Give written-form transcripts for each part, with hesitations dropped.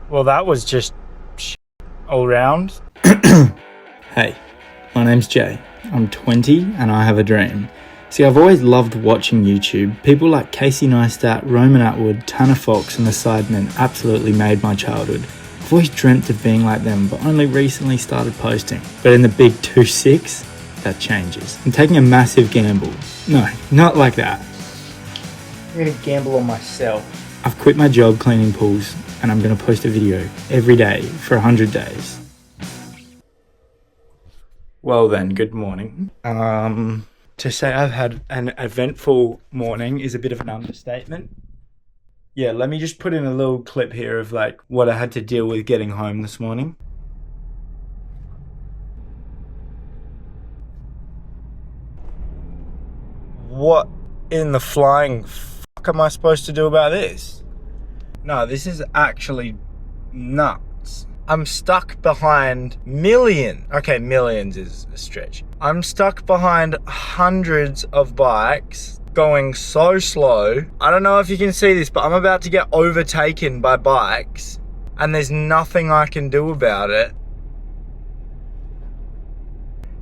Well, that was just all round. Hey, my name's Jay. I'm 20 and I have a dream. See, I've always loved watching YouTube. People like Casey Neistat, Roman Atwood, Tanner Fox and the Sidemen absolutely made my childhood. I've always dreamt of being like them, but only recently started posting. But in the big 2-6, that changes. I'm taking a massive gamble. No, not like that. I'm gonna gamble on myself. I've quit my job cleaning pools and I'm gonna post a video every day for 100 days. Well then, good morning. To say I've had an eventful morning is a bit of an understatement. Yeah, let me just put in a little clip here of like what I had to deal with getting home this morning. What in the flying fuck am I supposed to do about this? No, this is actually nuts. I'm stuck behind millions is a stretch. I'm stuck behind hundreds of bikes going so slow. I don't know if you can see this, but I'm about to get overtaken by bikes and there's nothing I can do about it.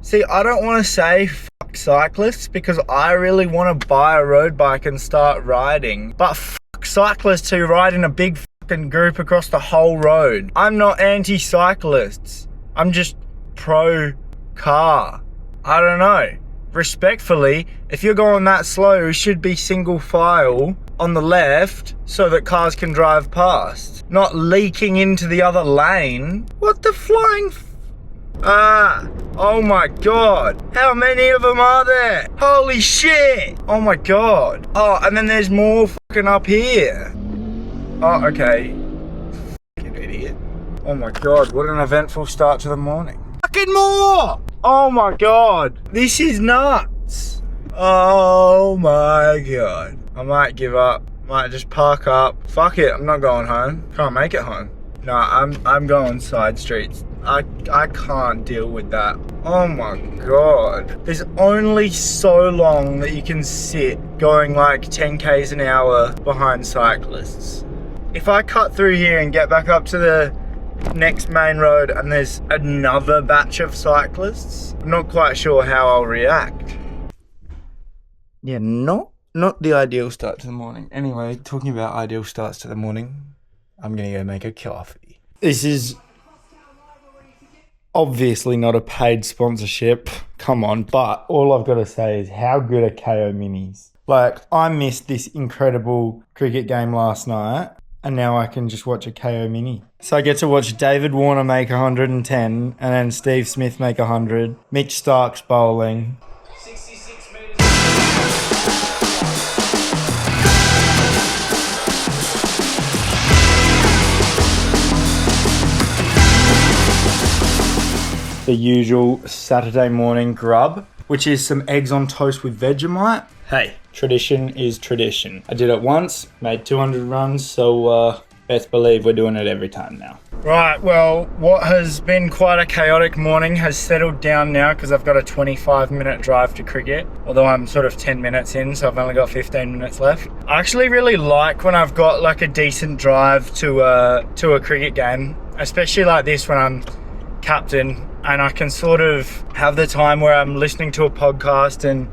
See, I don't want to say fuck cyclists because I really want to buy a road bike and start riding, but fuck cyclists who ride in a big fucking group across the whole road. I'm not anti-cyclists. I'm just pro-car. I don't know. Respectfully, if you're going that slow, it should be single file on the left so that cars can drive past, not leaking into the other lane. What the flying oh my god. How many of them are there? Holy shit. Oh my god. Oh, and then there's more fucking up here. Oh, okay. Fucking idiot. Oh my god, what an eventful start to the morning. Fucking more! Oh my god. This is nuts. Oh my god. I might give up. Might just park up. Fuck it, I'm not going home. Can't make it home. No, I'm going side streets. I can't deal with that. Oh my god. There's only so long that you can sit going like 10 k's an hour behind cyclists. If I cut through here and get back up to the next main road and there's another batch of cyclists, I'm not quite sure how I'll react. Yeah, not the ideal start to the morning. Anyway, talking about ideal starts to the morning, I'm gonna go make a coffee. This is obviously not a paid sponsorship, come on, but all I've got to say is how good are KO Minis? Like, I missed this incredible cricket game last night and now I can just watch a KO Mini. So I get to watch David Warner make 110 and then Steve Smith make 100, Mitch Stark's bowling. 66 metres. The usual Saturday morning grub, which is some eggs on toast with Vegemite. Hey, tradition is tradition. I did it once, made 200 runs, so best believe we're doing it every time now. Right, well, what has been quite a chaotic morning has settled down now because I've got a 25-minute drive to cricket, although I'm sort of 10 minutes in, so I've only got 15 minutes left. I actually really like when I've got like a decent drive to a cricket game, especially like this when I'm captain and I can sort of have the time where I'm listening to a podcast and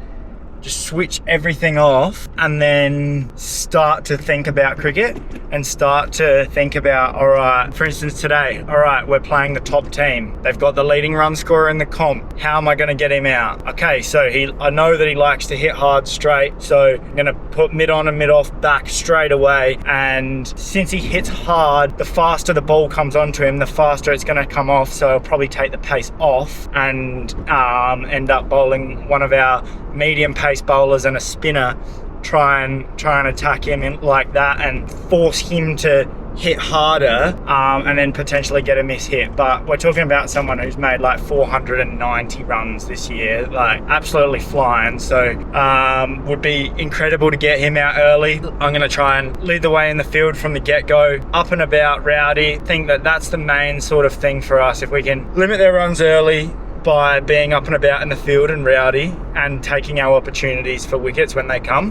just switch everything off and then start to think about cricket and start to think about, all right, for instance today, all right, we're playing the top team. They've got the leading run scorer in the comp. How am I going to get him out? Okay, so I know that he likes to hit hard straight, so I'm going to put mid on and mid off back straight away. And since he hits hard, the faster the ball comes onto him, the faster it's going to come off. So I'll probably take the pace off and end up bowling one of our medium pace bowlers and a spinner, try and attack him in like that and force him to hit harder and then potentially get a miss hit. But we're talking about someone who's made like 490 runs this year, like absolutely flying. So would be incredible to get him out early. I'm going to try and lead the way in the field from the get-go, up and about, rowdy. Think that that's the main sort of thing for us. If we can limit their runs early, by being up and about in the field and rowdy and taking our opportunities for wickets when they come.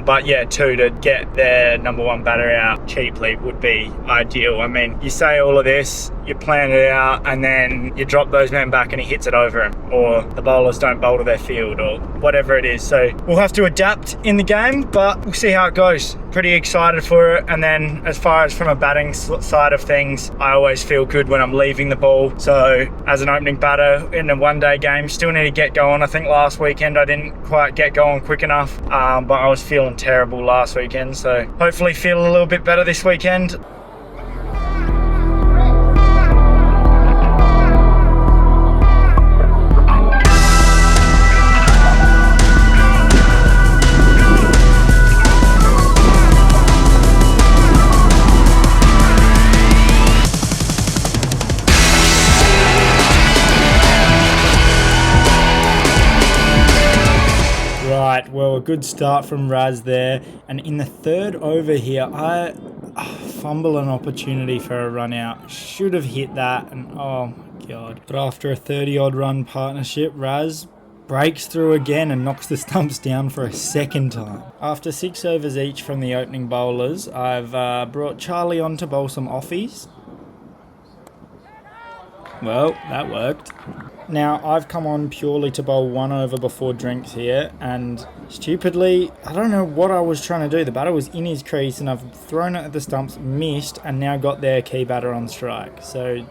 But yeah, 2, to get their number 1 batter out cheaply would be ideal. I mean, you say all of this, you plan it out, and then you drop those men back and he hits it over him, or the bowlers don't bowl to their field, or whatever it is. So we'll have to adapt in the game, but we'll see how it goes. Pretty excited for it. And then as far as from a batting side of things, I always feel good when I'm leaving the ball. So as an opening batter in a one-day game, still need to get going. I think last weekend I didn't quite get going quick enough, but I was feeling terrible last weekend. So hopefully feel a little bit better this weekend. Right, well, a good start from Raz there, and in the 3rd over here, I fumble an opportunity for a run out. Should have hit that, and oh my god. But after a 30-odd run partnership, Raz breaks through again and knocks the stumps down for a 2nd time. After 6 overs each from the opening bowlers, I've brought Charlie on to bowl some offies. Well, that worked. Now, I've come on purely to bowl 1 over before drinks here, and stupidly, I don't know what I was trying to do. The batter was in his crease, and I've thrown it at the stumps, missed, and now got their key batter on strike. So,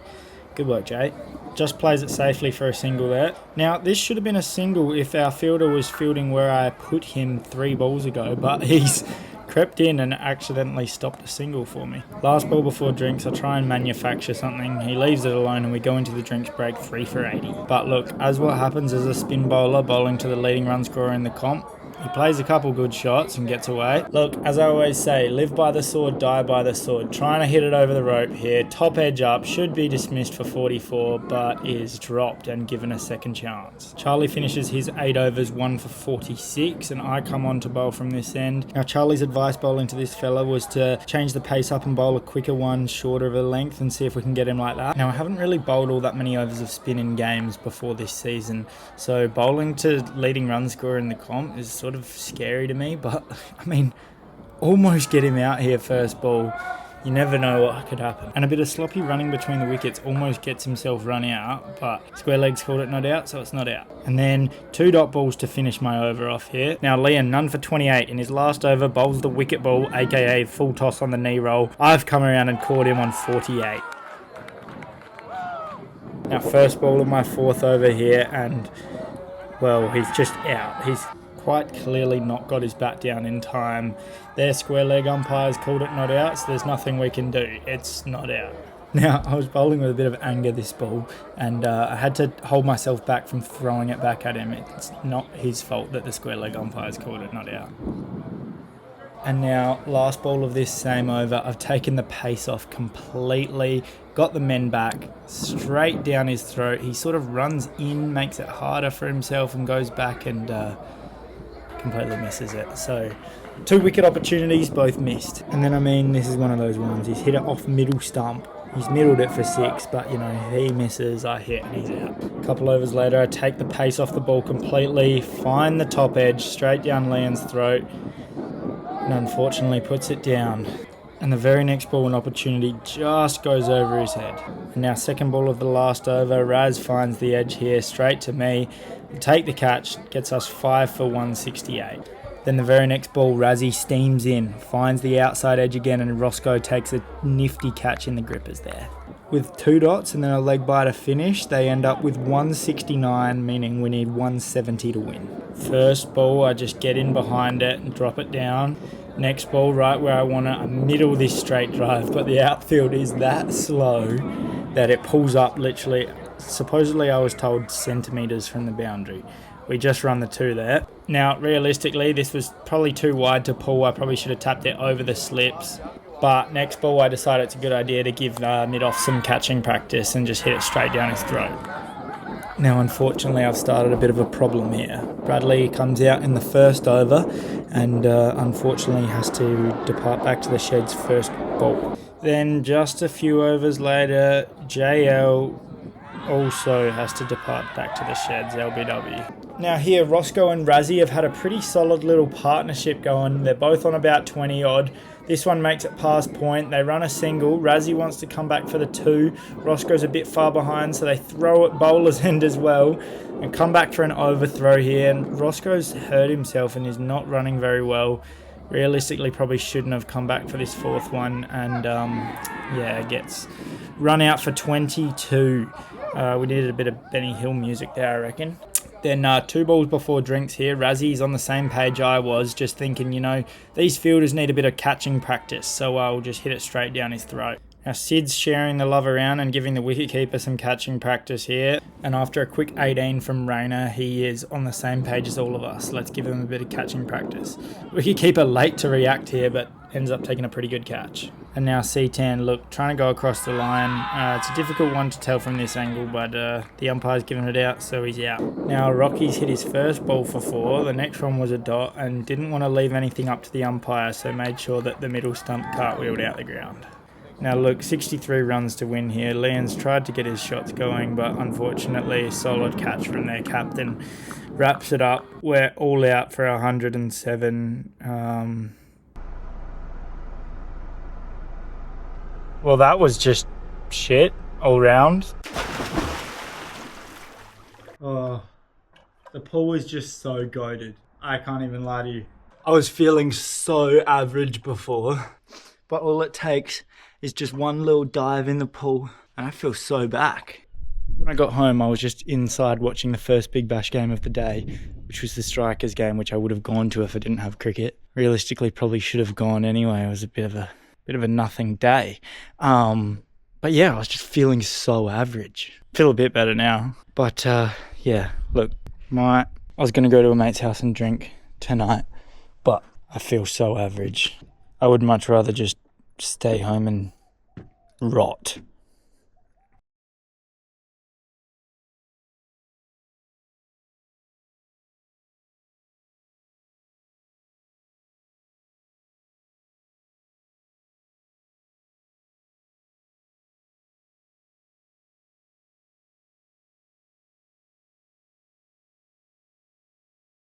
good work, Jay. Just plays it safely for a single there. Now, this should have been a single if our fielder was fielding where I put him 3 balls ago, but he's crept in and accidentally stopped a single for me. Last ball before drinks, I try and manufacture something. He leaves it alone and we go into the drinks break 3 for 80. But look, as what happens as a spin bowler bowling to the leading run scorer in the comp, he plays a couple good shots and gets away. Look, as I always say, live by the sword, die by the sword. Trying to hit it over the rope here. Top edge up, should be dismissed for 44, but is dropped and given a 2nd chance. Charlie finishes his 8 overs, 1 for 46, and I come on to bowl from this end. Now, Charlie's advice bowling to this fella was to change the pace up and bowl a quicker one, shorter of a length, and see if we can get him like that. Now, I haven't really bowled all that many overs of spin in games before this season, so bowling to leading run scorer in the comp is sort of scary to me, but I mean, almost get him out here first ball. You never know what could happen. And a bit of sloppy running between the wickets almost gets himself run out, but square legs called it not out, so it's not out. And then 2 dot balls to finish my over off here. Now Liam, none for 28 in his last over, bowls the wicket ball, aka full toss on the knee roll. I've come around and caught him on 48. Now first ball of my 4th over here, and well, he's just out. He's quite clearly not got his bat down in time. Their square leg umpires called it not out, so there's nothing we can do. It's not out. Now, I was bowling with a bit of anger this ball, and I had to hold myself back from throwing it back at him. It's not his fault that the square leg umpires called it not out. And now, last ball of this same over, I've taken the pace off completely, got the men back, straight down his throat. He sort of runs in, makes it harder for himself, and goes back and completely misses it. So 2 wicket opportunities, both missed. And then, I mean, this is one of those ones. He's hit it off middle stump. He's middled it for 6, but, you know, he misses, I hit, and he's out. A couple overs later, I take the pace off the ball completely, find the top edge, straight down Liam's throat, and unfortunately puts it down. And the very next ball, an opportunity just goes over his head. And now, 2nd ball of the last over, Raz finds the edge here, straight to me. Take the catch, gets us 5 for 168. Then the very next ball, Razzie steams in, finds the outside edge again, and Roscoe takes a nifty catch in the grippers there. With 2 dots and then a leg bye to finish, they end up with 169, meaning we need 170 to win. First ball, I just get in behind it and drop it down. Next ball, right where I want it, I middle this straight drive, but the outfield is that slow that it pulls up literally, supposedly I was told centimetres from the boundary. We just run the 2 there. Now, realistically, this was probably too wide to pull. I probably should have tapped it over the slips. But next ball, I decided it's a good idea to give mid-off some catching practice and just hit it straight down his throat. Now, unfortunately, I've started a bit of a problem here. Bradley comes out in the first over and unfortunately has to depart back to the shed's first ball. Then just a few overs later, JL also has to depart back to the sheds, LBW. Now here, Roscoe and Razzie have had a pretty solid little partnership going. They're both on about 20 odd. This one makes it past point. They run a single. Razzie wants to come back for the 2. Roscoe's a bit far behind, so they throw at bowler's end as well and come back for an overthrow here. And Roscoe's hurt himself and is not running very well. Realistically, probably shouldn't have come back for this 4th one, and gets run out for 22. We needed a bit of Benny Hill music there, I reckon. Then 2 balls before drinks here. Razzie's on the same page I was, just thinking, these fielders need a bit of catching practice, so we'll just hit it straight down his throat. Now Sid's sharing the love around and giving the wicketkeeper some catching practice here. And after a quick 18 from Rayner, he is on the same page as all of us. Let's give him a bit of catching practice. Wicketkeeper late to react here, but ends up taking a pretty good catch. And now C-Tan, look, trying to go across the line. It's a difficult one to tell from this angle, but the umpire's given it out, so he's out. Now Rocky's hit his first ball for 4. The next one was a dot and didn't want to leave anything up to the umpire, so made sure that the middle stump cartwheeled out the ground. Now look, 63 runs to win here. Leon's tried to get his shots going, but unfortunately a solid catch from their captain wraps it up. We're all out for 107. Well, that was just shit all round. Oh, the pool was just so goated. I can't even lie to you. I was feeling so average before, but all it takes is just one little dive in the pool and I feel so back. When I got home, I was just inside watching the first Big Bash game of the day, which was the Strikers game, which I would have gone to if I didn't have cricket. Realistically, probably should have gone anyway. It was a bit of a nothing day. But yeah, I was just feeling so average. Feel a bit better now. But look, I was going to go to a mate's house and drink tonight, but I feel so average. I would much rather just stay home and rot.